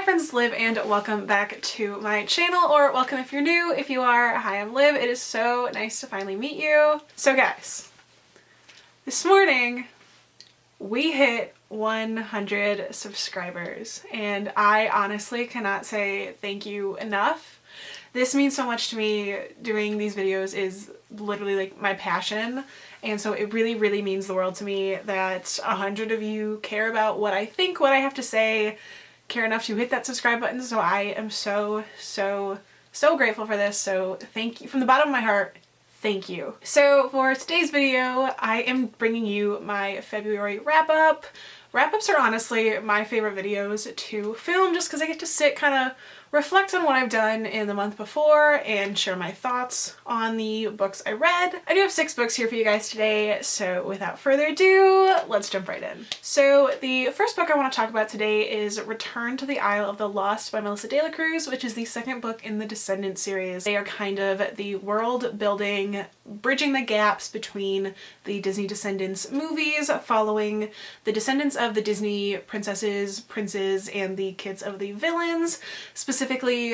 Hi friends, it's Liv and welcome back to my channel, or welcome if you're new. If you are, hi, I'm Liv. It is so nice to finally meet you. So guys, this morning we hit 100 subscribers and I honestly cannot say thank you enough. This means so much to me. Doing these videos is literally like my passion, and so it really means the world to me that 100 of you care about what I think, what I have to say, care enough to hit that subscribe button. So I am so grateful for this. So thank you from the bottom of my heart. Thank you. So for today's video, I am bringing you my February wrap-up. Wrap-ups are honestly my favorite videos to film just because I get to sit, kind of reflect on what I've done in the month before and share my thoughts on the books I read. I do have 6 books here for you guys today, so without further ado, let's jump right in. So the first book I want to talk about today is Return to the Isle of the Lost by Melissa De La Cruz, which is the second book in the Descendants series. They are kind of the world building, bridging the gaps between the Disney Descendants movies, following the descendants of the Disney princesses, princes, and the kids of the villains, specifically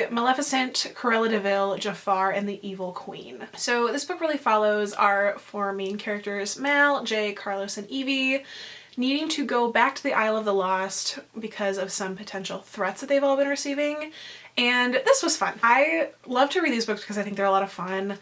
Maleficent, Cruella de Vil, Jafar, and the Evil Queen. So this book really follows our 4 main characters, Mal, Jay, Carlos, and Evie, needing to go back to the Isle of the Lost because of some potential threats that they've all been receiving. And this was fun. I love to read these books because I think they're a lot of fun.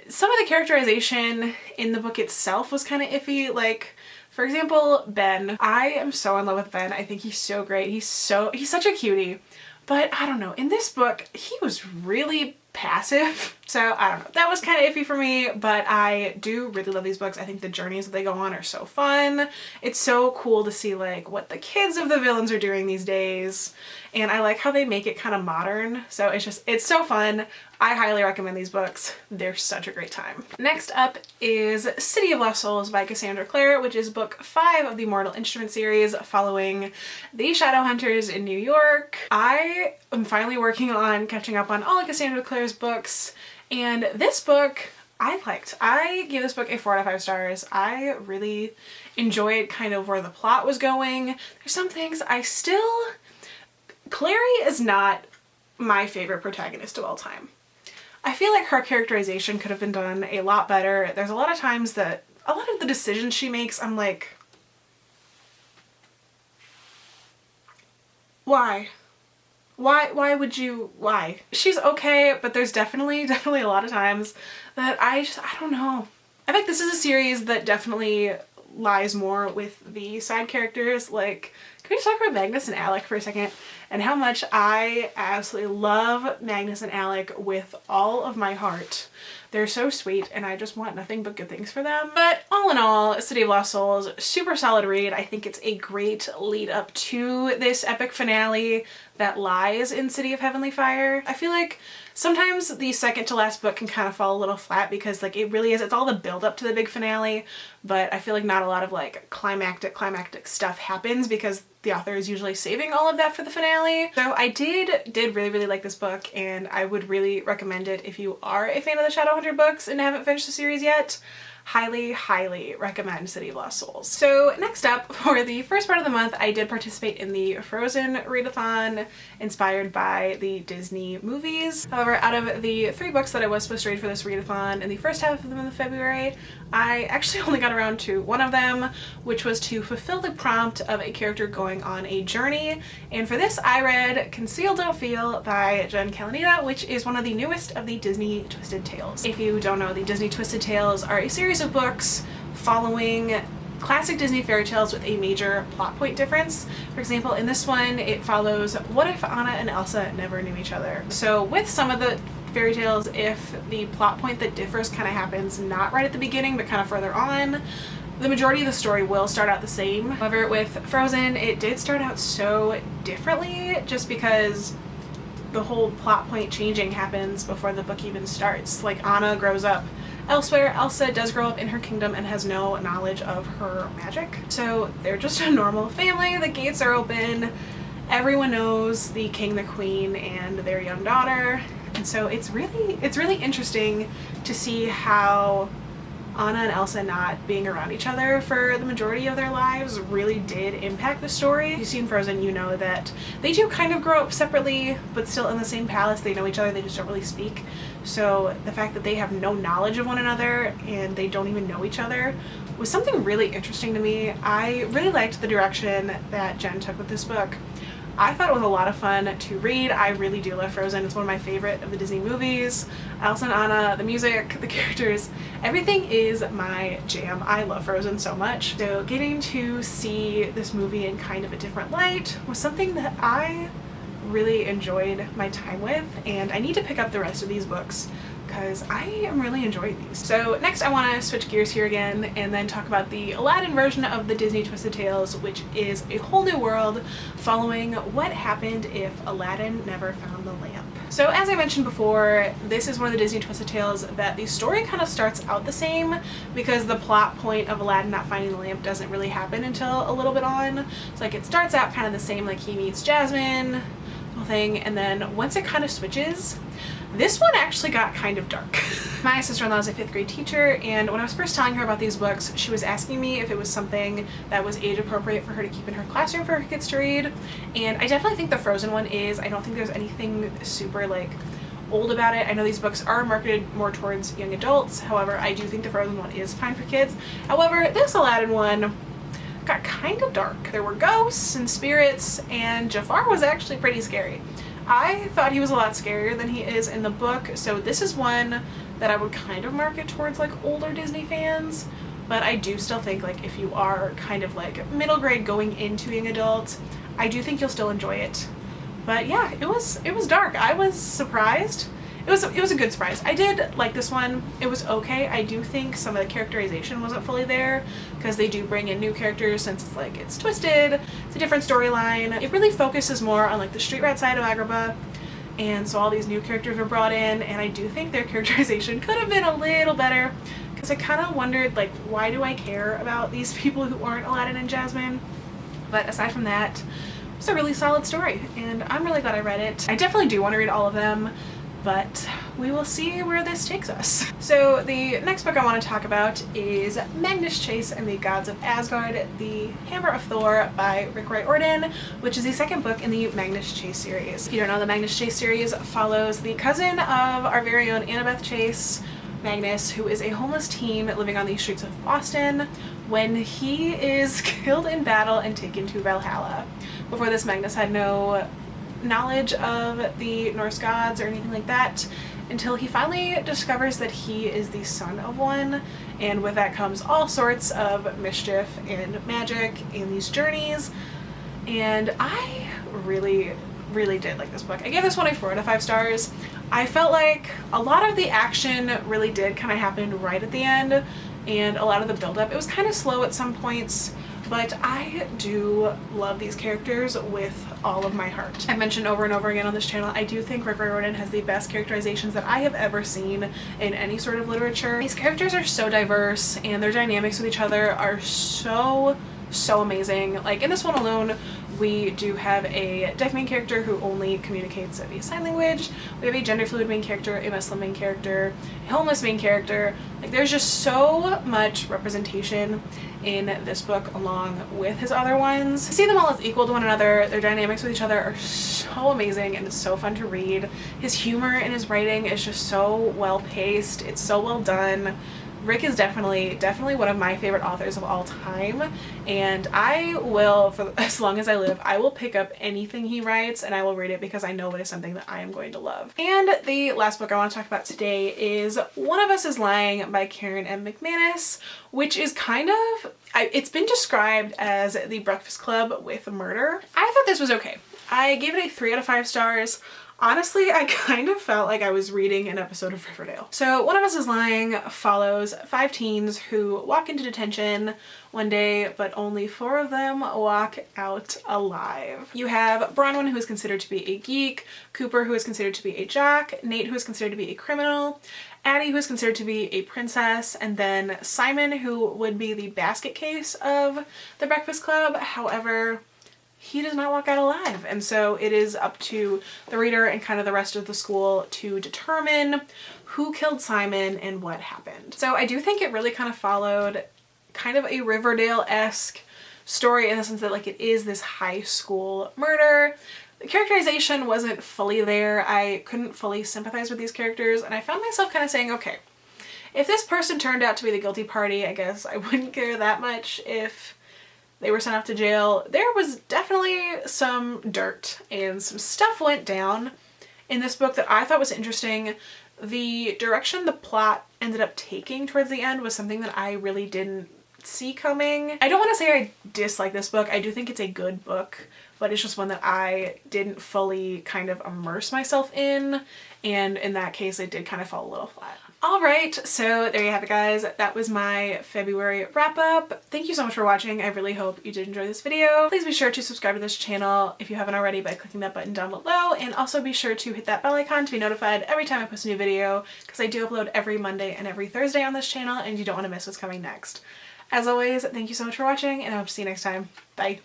Some of the characterization in the book itself was kind of iffy. Like, for example, Ben. I am so in love with Ben. I think he's so great. He's such a cutie. But I don't know, in this book, he was really passive. So I don't know, that was kind of iffy for me, but I do really love these books. I think the journeys that they go on are so fun. It's so cool to see like what the kids of the villains are doing these days. And I like how they make it kind of modern. So it's so fun. I highly recommend these books. They're such a great time. Next up is City of Lost Souls by Cassandra Clare, which is book 5 of the Mortal Instrument series, following the Shadowhunters in New York. I am finally working on catching up on all of Cassandra Clare's books, and this book I liked. I gave this book a 4 out of 5 stars. I really enjoyed kind of where the plot was going. There's some things Clary is not my favorite protagonist of all time. I feel like her characterization could have been done a lot better. There's a lot of times that a lot of the decisions she makes, I'm like, why? Why would you, why? She's okay, but there's definitely a lot of times that I don't know. I think this is a series that definitely lies more with the side characters. Like, can we just talk about Magnus and Alec for a second and how much I absolutely love Magnus and Alec with all of my heart. They're so sweet and I just want nothing but good things for them. But all in all, City of Lost Souls, super solid read. I think it's a great lead up to this epic finale that lies in City of Heavenly Fire. I feel like sometimes the second to last book can kind of fall a little flat because like it really is, it's all the build up to the big finale, but I feel like not a lot of like climactic stuff happens because the author is usually saving all of that for the finale. So I did really like this book, and I would really recommend it if you are a fan of the Shadowhunter books and haven't finished the series yet. Highly recommend City of Lost Souls. So next up, for the first part of the month, I did participate in the Frozen readathon inspired by the Disney movies. However, out of the 3 books that I was supposed to read for this readathon in the first half of the month of February, I actually only got around to one of them, which was to fulfill the prompt of a character going on a journey. And for this, I read Conceal Don't Feel by Jen Kalanita, which is one of the newest of the Disney Twisted Tales. If you don't know, the Disney Twisted Tales are a series of books following classic Disney fairy tales with a major plot point difference. For example, in this one, it follows what if Anna and Elsa never knew each other. So with some of the fairy tales, if the plot point that differs kind of happens not right at the beginning but kind of further on, the majority of the story will start out the same. However, with Frozen, it did start out so differently just because the whole plot point changing happens before the book even starts. Like, Anna grows up elsewhere, Elsa does grow up in her kingdom and has no knowledge of her magic. So they're just a normal family, the gates are open, everyone knows the king, the queen, and their young daughter. And so it's really interesting to see how Anna and Elsa not being around each other for the majority of their lives really did impact the story. If you've seen Frozen, you know that they do kind of grow up separately, but still in the same palace. They know each other, they just don't really speak. So the fact that they have no knowledge of one another and they don't even know each other was something really interesting to me. I really liked the direction that Jen took with this book. I thought it was a lot of fun to read. I really do love Frozen. It's one of my favorite of the Disney movies. Elsa and Anna, the music, the characters, everything is my jam. I love Frozen so much. So getting to see this movie in kind of a different light was something that I really enjoyed my time with, and I need to pick up the rest of these books because I am really enjoying these. So next I want to switch gears here again and then talk about the Aladdin version of the Disney Twisted Tales, which is a whole new world following what happened if Aladdin never found the lamp. So as I mentioned before, this is one of the Disney Twisted Tales that the story kind of starts out the same because the plot point of Aladdin not finding the lamp doesn't really happen until a little bit on. So like it starts out kind of the same, like he meets Jasmine, whole thing, and then once it kind of switches, this one actually got kind of dark. My sister-in-law is a 5th grade teacher, and when I was first telling her about these books, she was asking me if it was something that was age appropriate for her to keep in her classroom for her kids to read, and I definitely think the Frozen one is. I don't think there's anything super like old about it. I know these books are marketed more towards young adults, however I do think the Frozen one is fine for kids. However, this Aladdin one got kind of dark. There were ghosts and spirits, and Jafar was actually pretty scary. I thought he was a lot scarier than he is in the book, so this is one that I would kind of market towards like older Disney fans, but I do still think like if you are kind of like middle grade going into being adult, I do think you'll still enjoy it. But yeah, it was dark. I was surprised. It was a good surprise. I did like this one. It was okay. I do think some of the characterization wasn't fully there because they do bring in new characters since it's twisted. It's a different storyline. It really focuses more on like the street rat side of Agrabah, and so all these new characters were brought in, and I do think their characterization could have been a little better because I kind of wondered like, why do I care about these people who aren't Aladdin and Jasmine? But aside from that, it's a really solid story, and I'm really glad I read it. I definitely do want to read all of them, but we will see where this takes us. So the next book I want to talk about is Magnus Chase and the Gods of Asgard, The Hammer of Thor by Rick Riordan, which is the second book in the Magnus Chase series. If you don't know, the Magnus Chase series follows the cousin of our very own Annabeth Chase, Magnus, who is a homeless teen living on the streets of Boston when he is killed in battle and taken to Valhalla. Before this, Magnus had no knowledge of the Norse gods or anything like that until he finally discovers that he is the son of one, and with that comes all sorts of mischief and magic in these journeys. And I really did like this book. I gave this one a 4 out of 5 stars. I felt like a lot of the action really did kind of happen right at the end, and a lot of the build-up, it was kind of slow at some points, but I do love these characters with all of my heart. I mentioned over and over again on this channel, I do think Rick Riordan has the best characterizations that I have ever seen in any sort of literature. These characters are so diverse, and their dynamics with each other are so amazing. Like in this one alone, we do have a deaf main character who only communicates via sign language. We have a gender fluid main character, a Muslim main character, a homeless main character. Like there's just so much representation in this book along with his other ones. I see them all as equal to one another. Their dynamics with each other are so amazing, and it's so fun to read. His humor and his writing is just so well paced. It's so well done. Rick is definitely one of my favorite authors of all time, and I will, for as long as I live, I will pick up anything he writes and I will read it because I know it is something that I am going to love. And the last book I want to talk about today is One of Us is Lying by Karen M. McManus, which is kind of, it's been described as the Breakfast Club with murder. I thought this was okay. I gave it a 3 out of 5 stars. Honestly, I kind of felt like I was reading an episode of Riverdale. So One of Us is Lying follows 5 teens who walk into detention one day, but only 4 of them walk out alive. You have Bronwyn, who is considered to be a geek, Cooper, who is considered to be a jock, Nate, who is considered to be a criminal, Addie, who is considered to be a princess, and then Simon, who would be the basket case of the Breakfast Club. However, he does not walk out alive. And so it is up to the reader and kind of the rest of the school to determine who killed Simon and what happened. So I do think it really kind of followed kind of a Riverdale-esque story in the sense that like it is this high school murder. The characterization wasn't fully there. I couldn't fully sympathize with these characters, and I found myself kind of saying, okay, if this person turned out to be the guilty party, I guess I wouldn't care that much if they were sent off to jail. There was definitely some dirt and some stuff went down in this book that I thought was interesting. The direction the plot ended up taking towards the end was something that I really didn't see coming. I don't want to say I dislike this book. I do think it's a good book, but it's just one that I didn't fully kind of immerse myself in, and in that case it did kind of fall a little flat. Alright, so there you have it guys. That was my February wrap up. Thank you so much for watching. I really hope you did enjoy this video. Please be sure to subscribe to this channel if you haven't already by clicking that button down below, and also be sure to hit that bell icon to be notified every time I post a new video, because I do upload every Monday and every Thursday on this channel and you don't want to miss what's coming next. As always, thank you so much for watching, and I hope to see you next time. Bye!